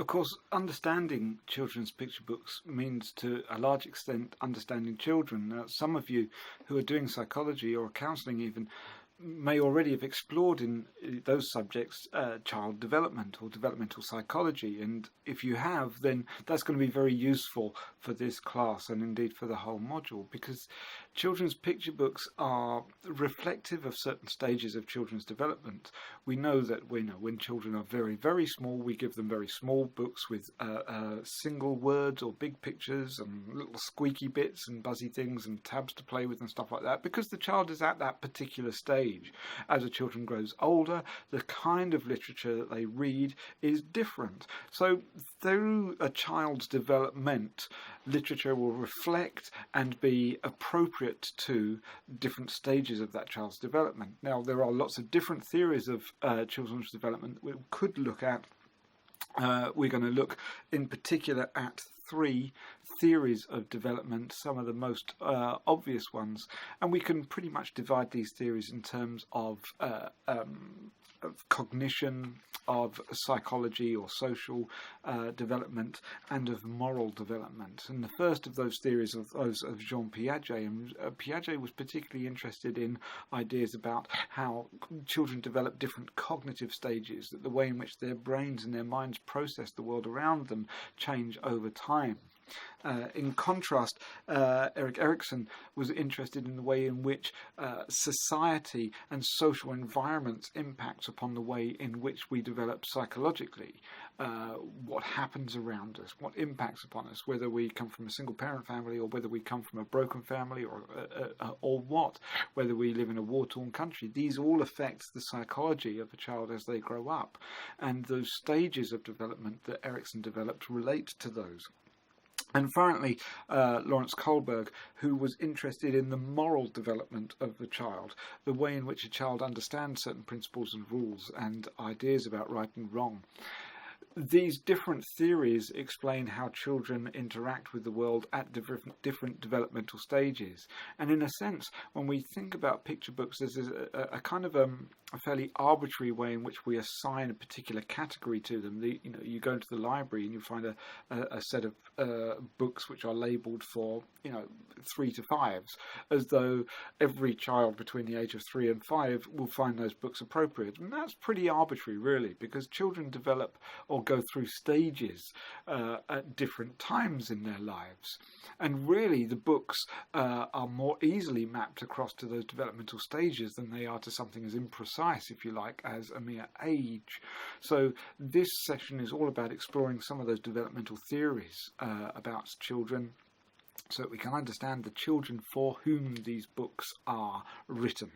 Of course, understanding children's picture books means to a large extent understanding children. Now, some of you who are doing psychology or counselling even may already have explored in those subjects child development or developmental psychology, and if you have, then that's going to be very useful for this class and indeed for the whole module, because children's picture books are reflective of certain stages of children's development. We know that when children are very, very small, we give them very small books with single words or big pictures and little squeaky bits and buzzy things and tabs to play with and stuff like that, because the child is at that particular stage. As the children grows older, the kind of literature that they read is different. So through a child's development, literature will reflect and be appropriate to different stages of that child's development. Now, there are lots of different theories of children's development we could look at. We're going to look in particular at 3 theories of development, some of the most obvious ones, and we can pretty much divide these theories in terms of cognition, of psychology or social development, and of moral development. And the first of those theories of those of Jean Piaget, and Piaget was particularly interested in ideas about how children develop different cognitive stages, that the way in which their brains and their minds process the world around them change over time. In contrast, Erik Erikson was interested in the way in which society and social environments impacts upon the way in which we develop psychologically. What happens around us, what impacts upon us, whether we come from a single parent family or whether we come from a broken family or what, whether we live in a war-torn country. These all affect the psychology of a child as they grow up, and those stages of development that Erikson developed relate to those. And finally, Lawrence Kohlberg, who was interested in the moral development of the child, the way in which a child understands certain principles and rules and ideas about right and wrong. These different theories explain how children interact with the world at different developmental stages. And in a sense, when we think about picture books, there's a kind of a fairly arbitrary way in which we assign a particular category to them. You go into the library and you find a set of books which are labelled for 3 to 5s, as though every child between the age of 3 and 5 will find those books appropriate. And that's pretty arbitrary, really, because children develop or go through stages at different times in their lives. And really, the books are more easily mapped across to those developmental stages than they are to something as imprecise, if you like, as a mere age. So this session is all about exploring some of those developmental theories about children, so that we can understand the children for whom these books are written.